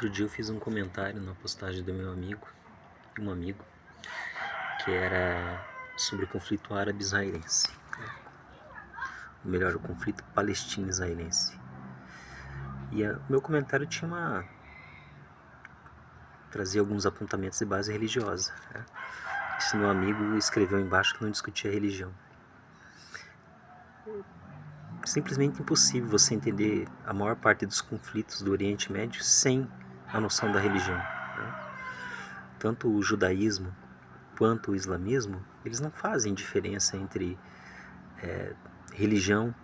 Outro dia eu fiz um comentário na postagem do meu amigo, um amigo, que era sobre o conflito árabe-israelense. Ou melhor, o conflito palestino-israelense. E o meu comentário trazia alguns apontamentos de base religiosa. Esse meu amigo escreveu embaixo que não discutia religião. Simplesmente impossível você entender a maior parte dos conflitos do Oriente Médio sem a noção da religião. Tanto o judaísmo quanto o islamismo, eles não fazem diferença entre religião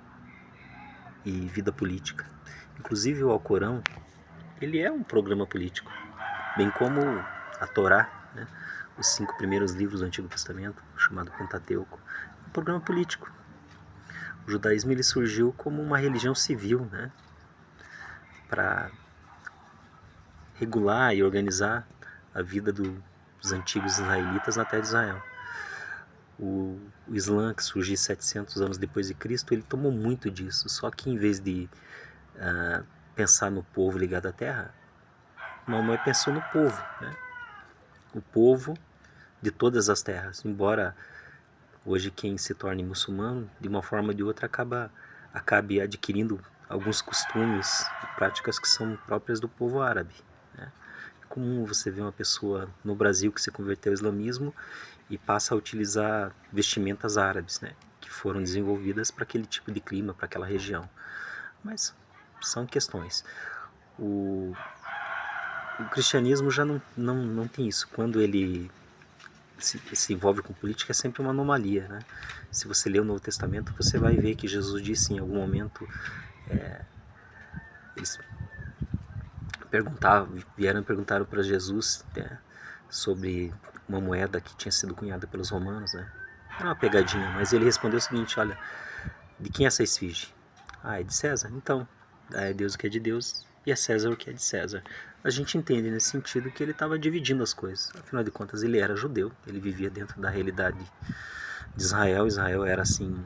e vida política. Inclusive o Alcorão, ele é um programa político, bem como a Torá, né? Os 5 primeiros livros do Antigo Testamento, chamado Pentateuco, é um programa político. O judaísmo ele surgiu como uma religião civil, né? Para regular e organizar a vida dos antigos israelitas na terra de Israel. O Islã, que surgiu 700 anos depois de Cristo, ele tomou muito disso, só que em vez de pensar no povo ligado à terra, Maomé pensou no povo, né? O povo de todas as terras, embora hoje quem se torne muçulmano, de uma forma ou de outra, acabe adquirindo alguns costumes e práticas que são próprias do povo árabe, né? É comum você ver uma pessoa no Brasil que se converteu ao islamismo e passa a utilizar vestimentas árabes, né? Que foram desenvolvidas para aquele tipo de clima, para aquela região. Mas são questões. O cristianismo já não tem isso. Quando ele se envolve com política, é sempre uma anomalia, né? Se você ler o Novo Testamento, você vai ver que Jesus disse em algum momento, eles vieram e perguntaram para Jesus, né, sobre uma moeda que tinha sido cunhada pelos romanos, né? Era uma pegadinha, mas ele respondeu o seguinte: olha, de quem é essa esfinge? Ah, é de César. Então, é Deus o que é de Deus e é César o que é de César. A gente entende nesse sentido que ele estava dividindo as coisas. Afinal de contas, ele era judeu, ele vivia dentro da realidade de Israel. Israel era assim,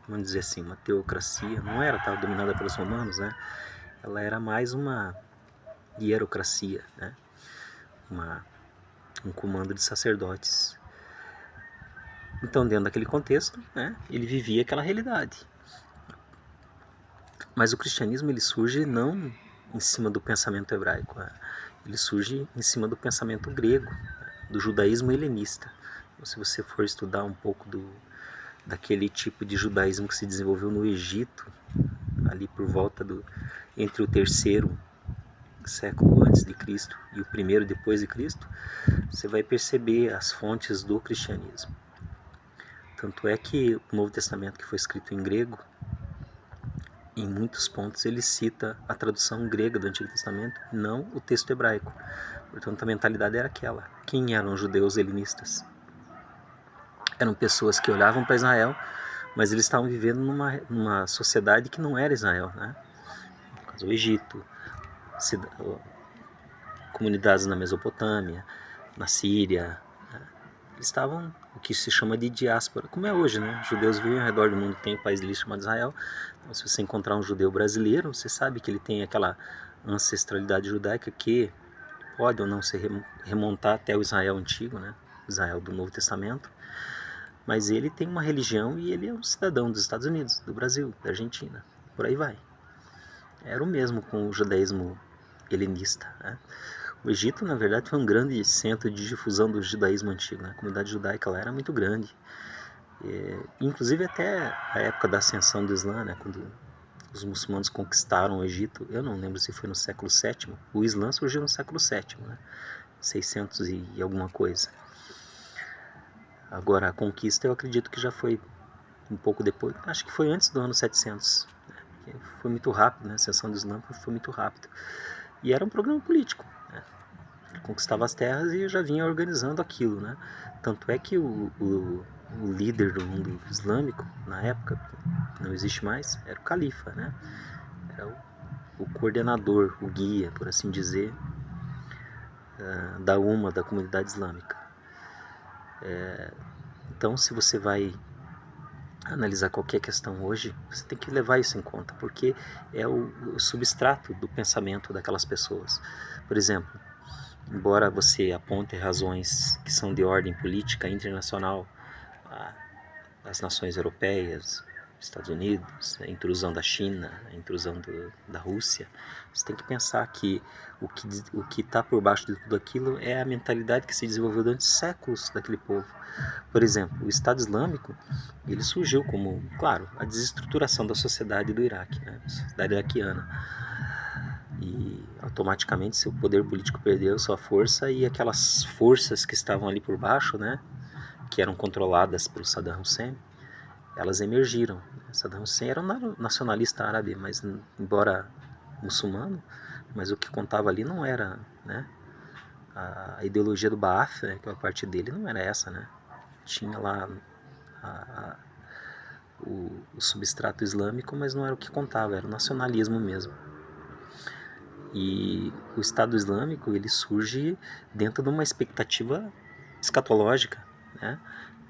vamos dizer assim, uma teocracia. Não era, estava dominada pelos romanos, né? Ela era mais uma hierocracia, né? Um comando de sacerdotes. Então, dentro daquele contexto, né, ele vivia aquela realidade. Mas o cristianismo ele surge não em cima do pensamento hebraico, ele surge em cima do pensamento grego, do judaísmo helenista. Então, se você for estudar um pouco daquele tipo de judaísmo que se desenvolveu no Egito, ali por volta entre o terceiro século antes de Cristo e o primeiro depois de Cristo, você vai perceber as fontes do cristianismo. Tanto é que o Novo Testamento, que foi escrito em grego, em muitos pontos ele cita a tradução grega do Antigo Testamento e não o texto hebraico. Portanto, a mentalidade era aquela. Quem eram os judeus helenistas? Eram pessoas que olhavam para Israel, mas eles estavam vivendo numa sociedade que não era Israel, né? No caso, o Egito, comunidades na Mesopotâmia, na Síria. Eles estavam o que se chama de diáspora, como é hoje, né? Os judeus vivem ao redor do mundo, tem um país ali chamado Israel. Então, se você encontrar um judeu brasileiro, você sabe que ele tem aquela ancestralidade judaica que pode ou não se remontar até o Israel antigo, né? Israel do Novo Testamento. Mas ele tem uma religião e ele é um cidadão dos Estados Unidos, do Brasil, da Argentina, por aí vai. Era o mesmo com o judaísmo helenista, né? O Egito, na verdade, foi um grande centro de difusão do judaísmo antigo, né? A comunidade judaica lá era muito grande. Inclusive até a época da ascensão do Islã, né? Quando os muçulmanos conquistaram o Egito, eu não lembro se foi no século VII, o Islã surgiu no século VII, né? 600 e alguma coisa. Agora, a conquista eu acredito que já foi um pouco depois, acho que foi antes do ano 700. Né? Foi muito rápido, né? A ascensão do Islã foi muito rápido. E era um programa político, né? Conquistava as terras e já vinha organizando aquilo, né? Tanto é que o líder do mundo islâmico, na época, não existe mais, era o califa, né? Era o coordenador, o guia, por assim dizer, da comunidade islâmica. Então, se você vai analisar qualquer questão hoje, você tem que levar isso em conta, porque é o substrato do pensamento daquelas pessoas. Por exemplo, embora você aponte razões que são de ordem política internacional, as nações europeias, Estados Unidos, a intrusão da China, a intrusão da Rússia, você tem que pensar que o que está por baixo de tudo aquilo é a mentalidade que se desenvolveu durante séculos daquele povo. Por exemplo, o Estado Islâmico, ele surgiu como, claro, a desestruturação da sociedade do Iraque, né? A sociedade iraquiana. E automaticamente seu poder político perdeu sua força e aquelas forças que estavam ali por baixo, né, que eram controladas pelo Saddam Hussein, elas emergiram. Saddam Hussein era um nacionalista árabe, mas embora muçulmano, mas o que contava ali não era, né, a ideologia do Baath, né, que é a parte dele, não era essa, né? Tinha lá o substrato islâmico, mas não era o que contava, era o nacionalismo mesmo. E o Estado Islâmico, ele surge dentro de uma expectativa escatológica, né?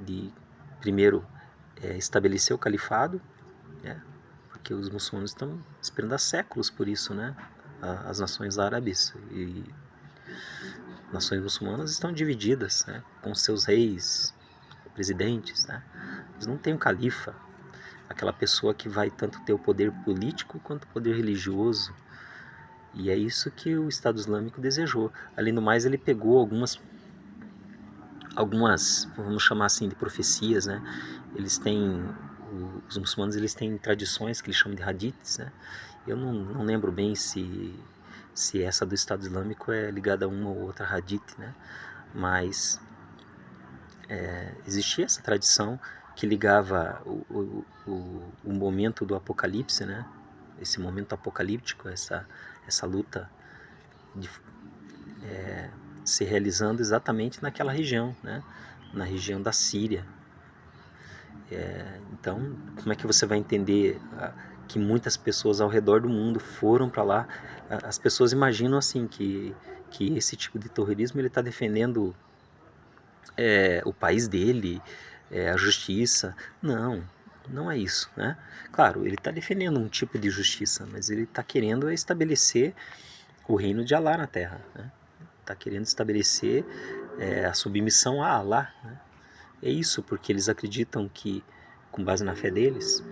De, primeiro, estabelecer o califado, né? Porque os muçulmanos estão esperando há séculos por isso, né? As nações árabes e nações muçulmanas estão divididas, né? Com seus reis, presidentes, né? Eles não têm um califa, aquela pessoa que vai tanto ter o poder político quanto o poder religioso. E é isso que o Estado Islâmico desejou. Além do mais, ele pegou algumas, vamos chamar assim, de profecias, né? Eles têm, os muçulmanos, eles têm tradições que eles chamam de hadiths, né? Eu não lembro bem se essa do Estado Islâmico é ligada a uma ou outra hadith, né? Mas existia essa tradição que ligava o momento do apocalipse, né? Esse momento apocalíptico, essa luta de, se realizando exatamente naquela região, né? Na região da Síria. Então, como é que você vai entender que muitas pessoas ao redor do mundo foram para lá? As pessoas imaginam assim que esse tipo de terrorismo ele está defendendo o país dele, a justiça. Não é isso, né? Claro, ele está defendendo um tipo de justiça, mas ele está querendo estabelecer o reino de Alá na Terra, né? Está querendo estabelecer a submissão a Alá, né? É isso, porque eles acreditam que, com base na fé deles,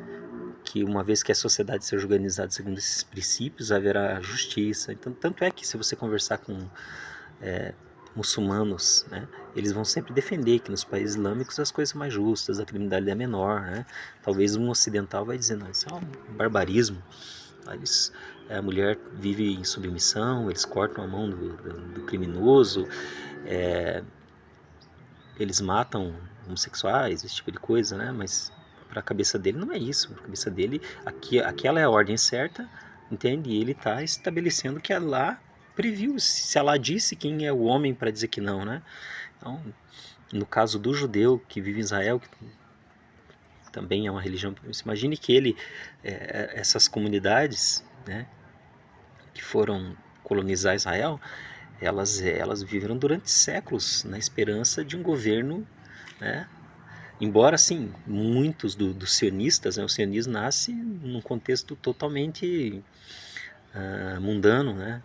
que uma vez que a sociedade seja organizada segundo esses princípios, haverá justiça. Então, tanto é que se você conversar com muçulmanos, né, eles vão sempre defender que nos países islâmicos as coisas são mais justas, a criminalidade é menor, né? Talvez um ocidental vai dizer, não, isso é um barbarismo. A mulher vive em submissão, eles cortam a mão do criminoso, eles matam homossexuais, esse tipo de coisa, né? Mas para a cabeça dele não é isso. Para a cabeça dele, aquela é a ordem certa, entende? E ele está estabelecendo que Allah previu. Se Allah disse, quem é o homem para dizer que não, né? Então, no caso do judeu que vive em Israel, que também é uma religião, imagine que ele, essas comunidades, né, que foram colonizar Israel, elas viveram durante séculos na esperança de um governo, né? Embora, assim, muitos dos sionistas, né, o sionismo nasce num contexto totalmente mundano, né?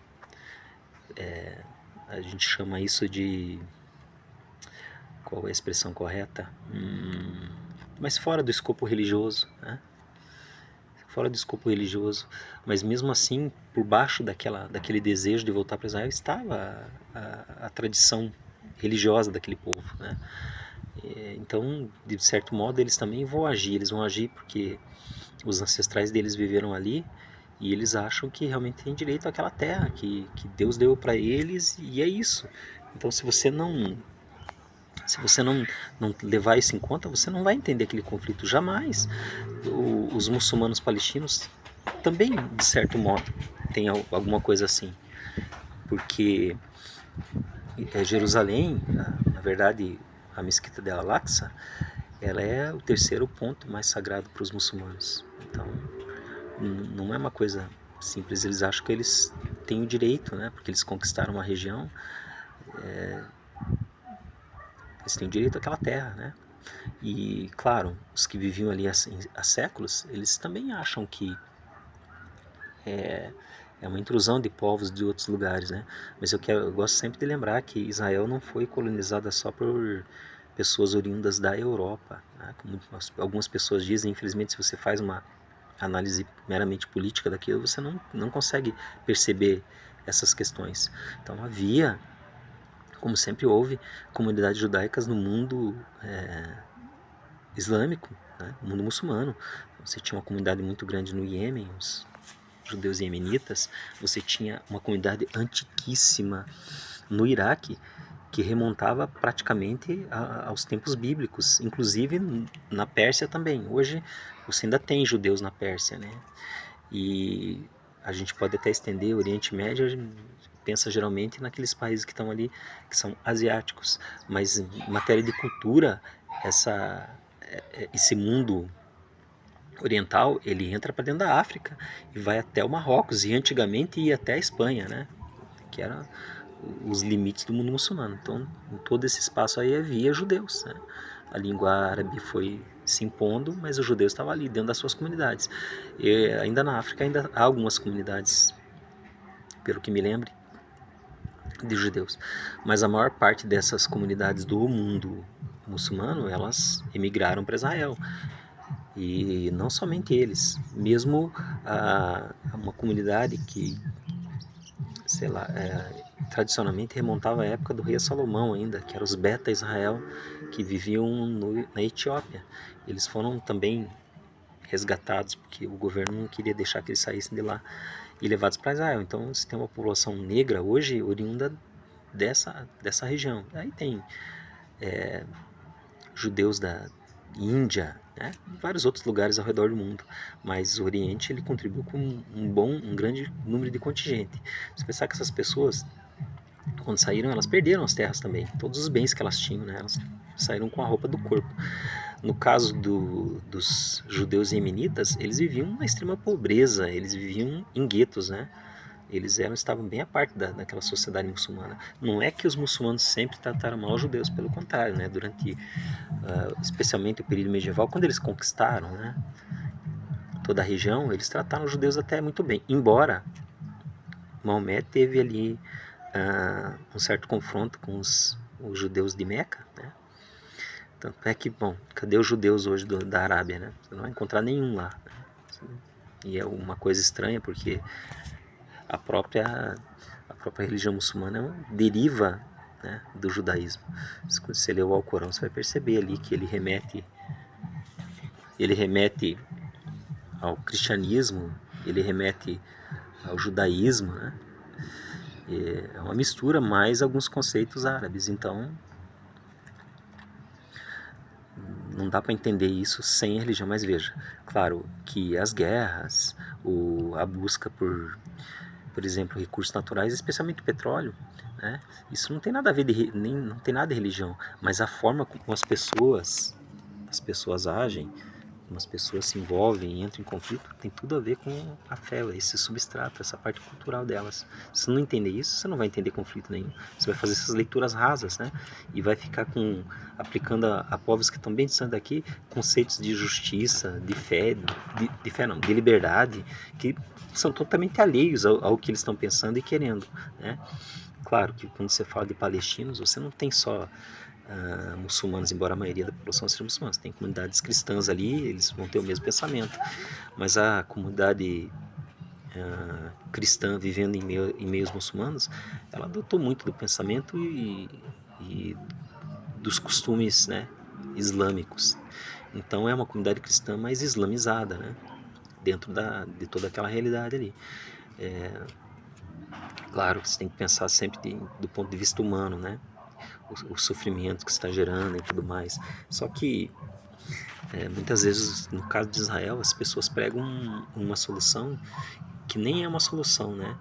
A gente chama isso de... Qual é a expressão correta? Mas fora do escopo religioso, né? Fora do escopo religioso, mas mesmo assim, por baixo daquele desejo de voltar para Israel estava a tradição religiosa daquele povo, né? Então, de certo modo, eles também vão agir porque os ancestrais deles viveram ali e eles acham que realmente tem direito àquela terra, que Deus deu para eles e é isso. Então, se você não levar isso em conta, você não vai entender aquele conflito jamais. Os muçulmanos palestinos também, de certo modo, tem alguma coisa assim, porque Jerusalém, na verdade, a mesquita de Al-Aqsa, ela é o terceiro ponto mais sagrado para os muçulmanos. Então, não é uma coisa simples. Eles acham que eles têm o direito, né? Porque eles conquistaram uma região, eles têm o direito àquela terra, né? E, claro, os que viviam ali há séculos, eles também acham que é uma intrusão de povos de outros lugares, né? Mas eu gosto sempre de lembrar que Israel não foi colonizada só por pessoas oriundas da Europa, né? Como algumas pessoas dizem. Infelizmente, se você faz uma análise meramente política daquilo, você não consegue perceber essas questões. Então havia, como sempre houve, comunidades judaicas no mundo islâmico, né? No mundo muçulmano. Você tinha uma comunidade muito grande no Iêmen, os judeus iemenitas. Você tinha uma comunidade antiquíssima no Iraque, que remontava praticamente aos tempos bíblicos, inclusive na Pérsia também. Hoje você ainda tem judeus na Pérsia, né? E a gente pode até estender o Oriente Médio, a gente pensa geralmente naqueles países que estão ali, que são asiáticos, mas em matéria de cultura, esse mundo oriental, ele entra para dentro da África e vai até o Marrocos, e antigamente ia até a Espanha, né? Que eram os limites do mundo muçulmano. Então, em todo esse espaço aí havia judeus, né? A língua árabe foi se impondo, mas os judeus estavam ali dentro das suas comunidades. E ainda na África ainda há algumas comunidades, pelo que me lembre, de judeus. Mas a maior parte dessas comunidades do mundo muçulmano, elas emigraram para Israel. E não somente eles, mesmo uma comunidade que, sei lá, tradicionalmente remontava à época do rei Salomão ainda, que eram os Beta Israel, que viviam na Etiópia. Eles foram também resgatados, porque o governo não queria deixar que eles saíssem de lá, e levados para Israel. Então você tem uma população negra hoje oriunda dessa região. Aí tem judeus da Índia, né? Vários outros lugares ao redor do mundo, mas o Oriente ele contribuiu com um grande número de contingente. Você pensar que essas pessoas, quando saíram, elas perderam as terras também, todos os bens que elas tinham, né? Elas saíram com a roupa do corpo. No caso dos judeus iemenitas, eles viviam na extrema pobreza, eles viviam em guetos, né? Eles estavam bem à parte daquela sociedade muçulmana. Não é que os muçulmanos sempre trataram mal os judeus, pelo contrário, né? Durante, especialmente o período medieval, quando eles conquistaram, né, toda a região, eles trataram os judeus até muito bem. Embora Maomé teve ali um certo confronto com os judeus de Meca, né? Tanto é que, bom, cadê os judeus hoje da Arábia, né? Você não vai encontrar nenhum lá. Né? E é uma coisa estranha, porque a própria religião muçulmana deriva, né, do judaísmo. Se você ler o Alcorão, você vai perceber ali que ele remete ao cristianismo, ele remete ao judaísmo, né? É uma mistura mais alguns conceitos árabes. Então não dá para entender isso sem a religião. Mas veja, claro que as guerras, a busca por exemplo, recursos naturais, especialmente o petróleo, né? Isso não tem nada a ver não tem nada de religião, mas a forma como as pessoas agem, como as pessoas se envolvem e entram em conflito, tem tudo a ver com a fé, esse substrato, essa parte cultural delas. Se não entender isso, você não vai entender conflito nenhum. Você vai fazer essas leituras rasas, né? E vai ficar aplicando a povos que estão bem distantes daqui, conceitos de justiça, de fé, de fé não, de liberdade, que são totalmente alheios ao que eles estão pensando e querendo, né? Claro que quando você fala de palestinos, você não tem só muçulmanos, embora a maioria da população seja muçulmana. Tem comunidades cristãs ali, eles vão ter o mesmo pensamento, mas a comunidade cristã vivendo em meios muçulmanos, ela adotou muito do pensamento e dos costumes, né, islâmicos. Então é uma comunidade cristã mais islamizada, né, dentro de toda aquela realidade ali. Claro que você tem que pensar sempre do ponto de vista humano, né? O sofrimento que está gerando e tudo mais. Só que muitas vezes, no caso de Israel, as pessoas pregam uma solução que nem é uma solução, né?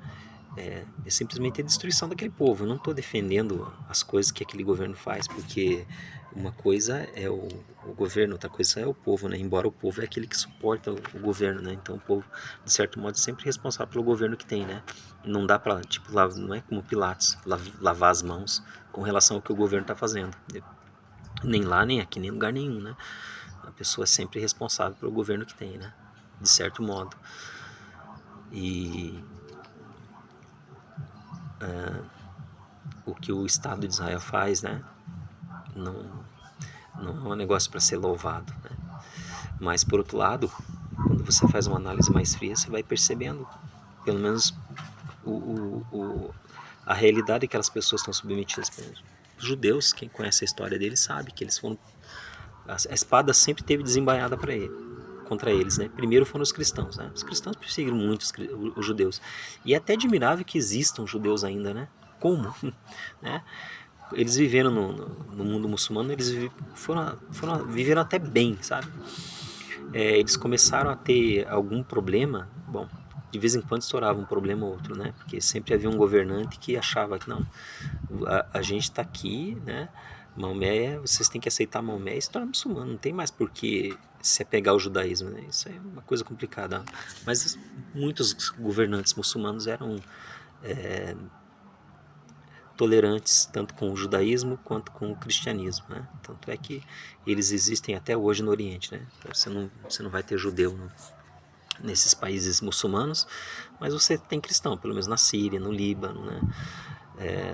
É simplesmente a destruição daquele povo. Eu não estou defendendo as coisas que aquele governo faz, porque uma coisa é o governo, outra coisa é o povo, né? Embora o povo é aquele que suporta o governo, né? Então o povo, de certo modo, é sempre responsável pelo governo que tem, né? Não dá para, tipo, não é como Pilatos, lavar as mãos com relação ao que o governo está fazendo. nem lá, nem aqui, nem em lugar nenhum, né? A pessoa é sempre responsável pelo governo que tem, né? De certo modo. E o que o Estado de Israel faz, né? Não, não é um negócio para ser louvado, né? Mas, por outro lado, quando você faz uma análise mais fria, você vai percebendo, pelo menos, a realidade que aquelas pessoas estão submetidas. Os judeus, quem conhece a história deles, sabe que eles foram... A espada sempre teve desembainhada para ele, contra eles, né? Primeiro foram os cristãos, né? Os cristãos perseguiram muito os judeus. E é até admirável que existam judeus ainda, né? Como? Né? Eles viveram no mundo muçulmano, eles viveram até bem, sabe? Eles começaram a ter algum problema, bom, de vez em quando estourava um problema ou outro, né? Porque sempre havia um governante que achava que não, a gente está aqui, né? Maomé, vocês têm que aceitar Maomé e se tornar muçulmano, não tem mais por que se apegar ao judaísmo, né? Isso é uma coisa complicada. Mas muitos governantes muçulmanos eram tolerantes tanto com o judaísmo quanto com o cristianismo, né? Tanto é que eles existem até hoje no Oriente, né? Você não vai ter judeu nesses países muçulmanos, mas você tem cristão, pelo menos na Síria, no Líbano, né?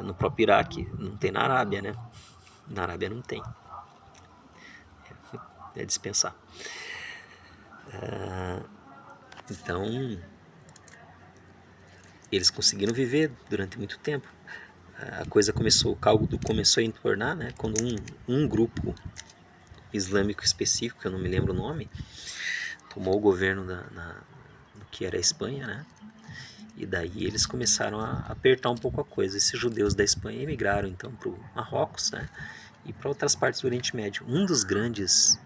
No próprio Iraque, não tem na Arábia, né? Na Arábia não tem, é dispensar. Então, eles conseguiram viver durante muito tempo. A coisa começou, o caldo começou a entornar, né? Quando um grupo islâmico específico, que eu não me lembro o nome, tomou o governo do que era a Espanha, né? E daí eles começaram a apertar um pouco a coisa. Esses judeus da Espanha emigraram então para o Marrocos, né? E para outras partes do Oriente Médio. Um dos grandes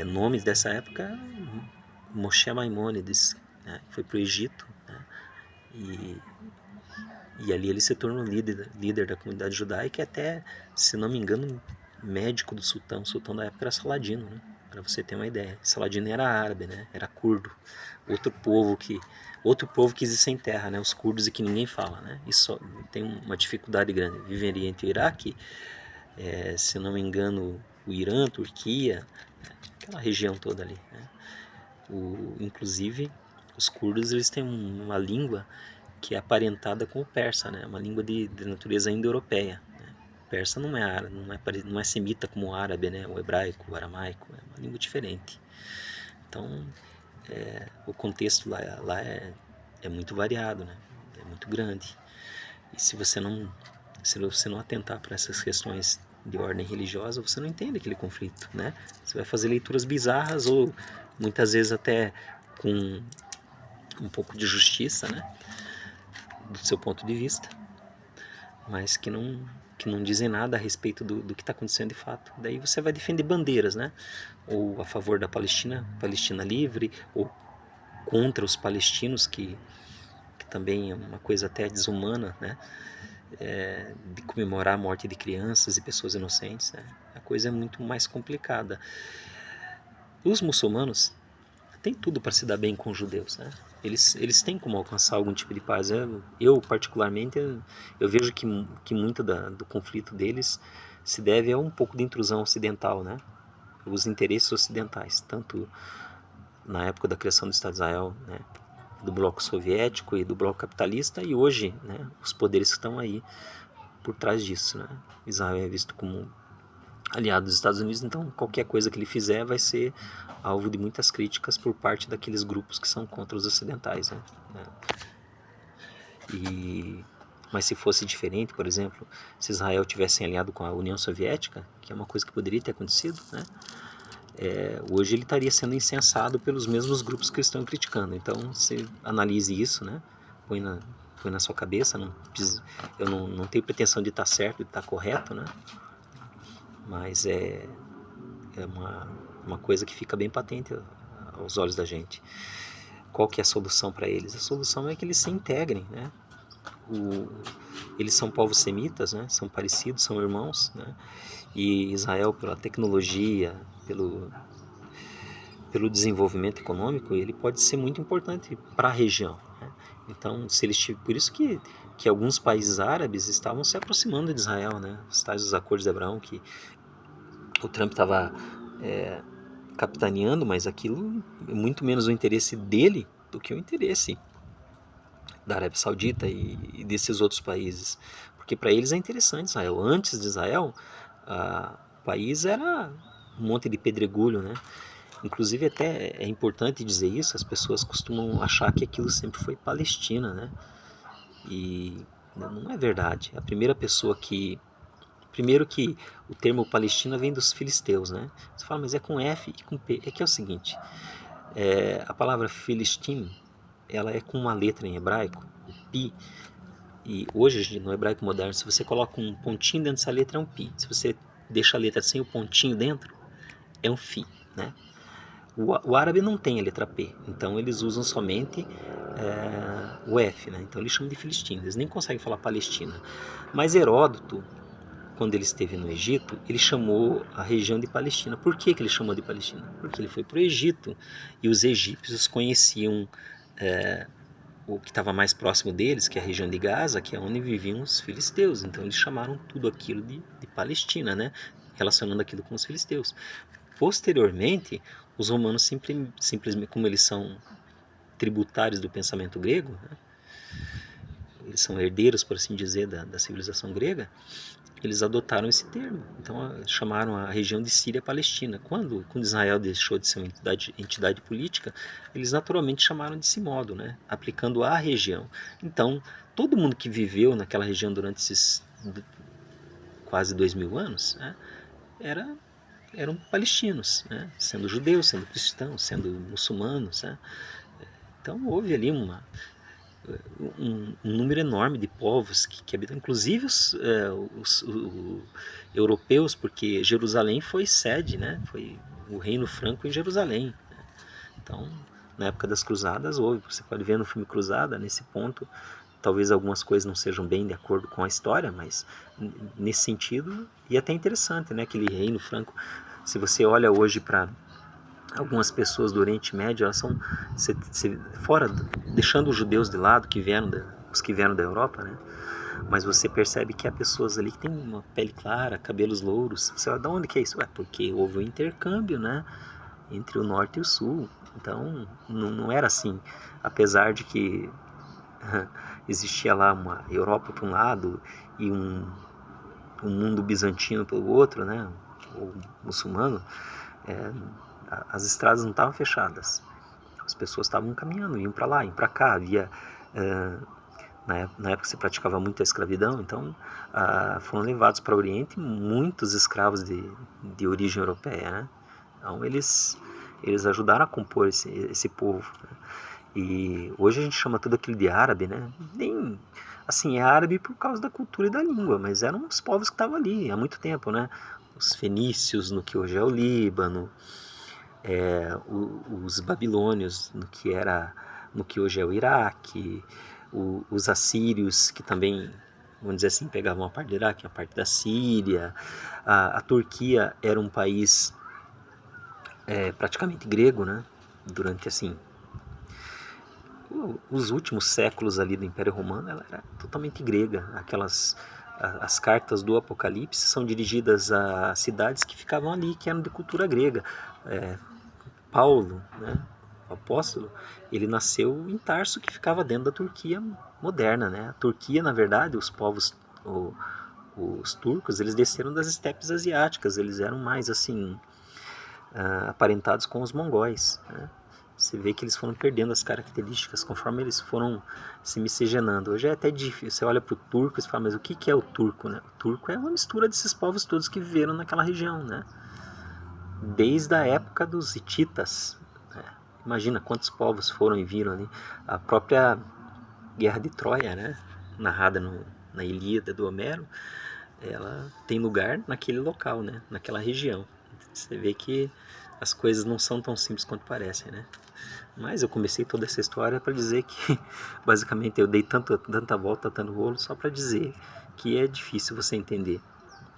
nomes dessa época é Moshe Maimônides, né? Foi para o Egito, né? E ali ele se tornou líder da comunidade judaica e até, se não me engano, médico do sultão. O sultão da época era Saladino, né? Para você ter uma ideia. Saladino era árabe, né? Era curdo. Outro povo que existe sem terra, né? Os curdos, e que ninguém fala, né? Isso tem uma dificuldade grande. Viveria entre o Iraque, se não me engano, o Irã, Turquia, aquela região toda ali, né? Inclusive, os curdos, eles têm uma língua que é aparentada com o persa, né? Uma língua de natureza indo-europeia. Né? O persa não é árabe, não é semita como o árabe, né? O hebraico, o aramaico, é uma língua diferente. Então, o contexto lá é muito variado, né? É muito grande. E se você não atentar para essas questões de ordem religiosa, você não entende aquele conflito, né? Você vai fazer leituras bizarras ou muitas vezes até com um pouco de justiça, né? Do seu ponto de vista, mas que não dizem nada a respeito do que está acontecendo de fato. Daí você vai defender bandeiras, né? Ou a favor da Palestina livre, ou contra os palestinos, que também é uma coisa até desumana, né? De comemorar a morte de crianças e pessoas inocentes, né? A coisa é muito mais complicada. Os muçulmanos têm tudo para se dar bem com os judeus, né? Eles têm como alcançar algum tipo de paz. Eu particularmente, eu vejo que muito do conflito deles se deve a um pouco de intrusão ocidental, né? Os interesses ocidentais, tanto na época da criação do Estado de Israel, né? Do bloco soviético e do bloco capitalista, e hoje, né? Os poderes que estão aí por trás disso, né? Israel é visto como aliado dos Estados Unidos, então qualquer coisa que ele fizer vai ser alvo de muitas críticas por parte daqueles grupos que são contra os ocidentais, né? Mas se fosse diferente, por exemplo, se Israel tivesse aliado com a União Soviética, que é uma coisa que poderia ter acontecido, né? Hoje ele estaria sendo incensado pelos mesmos grupos que estão criticando. Então você analise isso, né? Põe na sua cabeça. Eu não tenho pretensão de estar certo, de estar correto, né? Mas é uma coisa que fica bem patente aos olhos da gente. Qual que é a solução para eles? A solução é que eles se integrem, né? Eles são povos semitas, né? São parecidos, são irmãos, né? E Israel, pela tecnologia, pelo desenvolvimento econômico, ele pode ser muito importante para a região, né? Então, se eles por isso que alguns países árabes estavam se aproximando de Israel, né? Os tais dos acordos de Abraão, que o Trump estava capitaneando, mas aquilo é muito menos o interesse dele do que o interesse da Arábia Saudita e desses outros países. Porque para eles é interessante Israel. Antes de Israel, o país era um monte de pedregulho, né? Inclusive até é importante dizer isso, as pessoas costumam achar que aquilo sempre foi Palestina, né? E não é verdade. A primeira pessoa que... Primeiro que o termo Palestina vem dos filisteus, né? Você fala, mas é com F e com P. É que é o seguinte, a palavra Filistim, ela é com uma letra em hebraico, o Pi, e hoje no hebraico moderno, se você coloca um pontinho dentro dessa letra é um Pi. Se você deixa a letra sem o pontinho dentro, é um Fi, né? O árabe não tem a letra P, então eles usam somente o F, né? Então eles chamam de Filistina, eles nem conseguem falar Palestina. Mas Heródoto, quando ele esteve no Egito, ele chamou a região de Palestina. Por que ele chamou de Palestina? Porque ele foi para o Egito e os egípcios conheciam o que estava mais próximo deles, que é a região de Gaza, que é onde viviam os filisteus. Então eles chamaram tudo aquilo de Palestina, né? Relacionando aquilo com os filisteus. Posteriormente, os romanos simplesmente, como eles são tributários do pensamento grego, né? Eles são herdeiros, por assim dizer, da civilização grega, eles adotaram esse termo. Então chamaram a região de Síria-Palestina. Quando Israel deixou de ser uma entidade política, eles naturalmente chamaram desse modo, né? Aplicando à região. Então, todo mundo que viveu naquela região durante esses quase 2000 anos, né, eram palestinos, né? Sendo judeus, sendo cristãos, sendo muçulmanos, né? Então houve ali um número enorme de povos que habitam, inclusive os europeus, porque Jerusalém foi sede, né? Foi o reino franco em Jerusalém, né? Então, na época das cruzadas houve, você pode ver no filme Cruzada, nesse ponto, talvez algumas coisas não sejam bem de acordo com a história, mas nesse sentido, e até interessante, né? Aquele reino franco, se você olha hoje para algumas pessoas do Oriente Médio, elas são fora, deixando os judeus de lado, os que vieram da Europa, né? Mas você percebe que há pessoas ali que têm uma pele clara, cabelos louros. Você fala, de onde que é isso? Porque houve um intercâmbio, né, entre o norte e o sul. Então não era assim, apesar de que existia lá uma Europa por um lado e um mundo bizantino pelo outro, né, ou muçulmano. As estradas não estavam fechadas, as pessoas estavam caminhando, iam para lá, iam para cá, havia na época se praticava muito a escravidão, então foram levados para o Oriente muitos escravos de origem europeia, né? Então eles ajudaram a compor esse povo, né? E hoje a gente chama tudo aquilo de árabe, né? Nem assim, é árabe por causa da cultura e da língua, mas eram os povos que estavam ali há muito tempo, né? Os fenícios no que hoje é o Líbano, os babilônios no que hoje é o Iraque, os assírios que também, vamos dizer assim, pegavam a parte do Iraque, a parte da Síria. A Turquia era um país praticamente grego, né? Durante assim os últimos séculos ali do Império Romano, ela era totalmente grega. As cartas do Apocalipse são dirigidas a cidades que ficavam ali, que eram de cultura grega. Paulo, né, o apóstolo, ele nasceu em Tarso, que ficava dentro da Turquia moderna, né? A Turquia, na verdade, os povos, os turcos, eles desceram das estepes asiáticas, eles eram mais assim aparentados com os mongóis, né? Você vê que eles foram perdendo as características conforme eles foram se miscigenando. Hoje é até difícil, você olha para o turco e fala, mas o que é o turco, né? O turco é uma mistura desses povos todos que viveram naquela região, né? Desde a época dos hititas, né? Imagina quantos povos foram e viram ali. A própria Guerra de Troia, né, narrada na Ilíada do Homero, ela tem lugar naquele local, né, naquela região. Você vê que as coisas não são tão simples quanto parecem, né? Mas eu comecei toda essa história para dizer que, basicamente, eu dei tanta volta, tanto rolo, só para dizer que é difícil você entender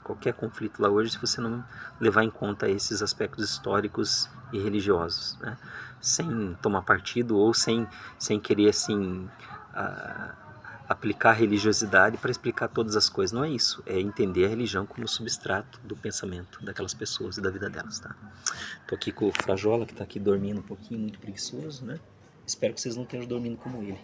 qualquer conflito lá hoje se você não levar em conta esses aspectos históricos e religiosos, né? Sem tomar partido ou sem querer assim aplicar a religiosidade para explicar todas as coisas. Não é isso. É entender a religião como substrato do pensamento daquelas pessoas e da vida delas, tá? Tô aqui com o Frajola, que tá aqui dormindo um pouquinho, muito preguiçoso, né? Espero que vocês não estejam dormindo como ele.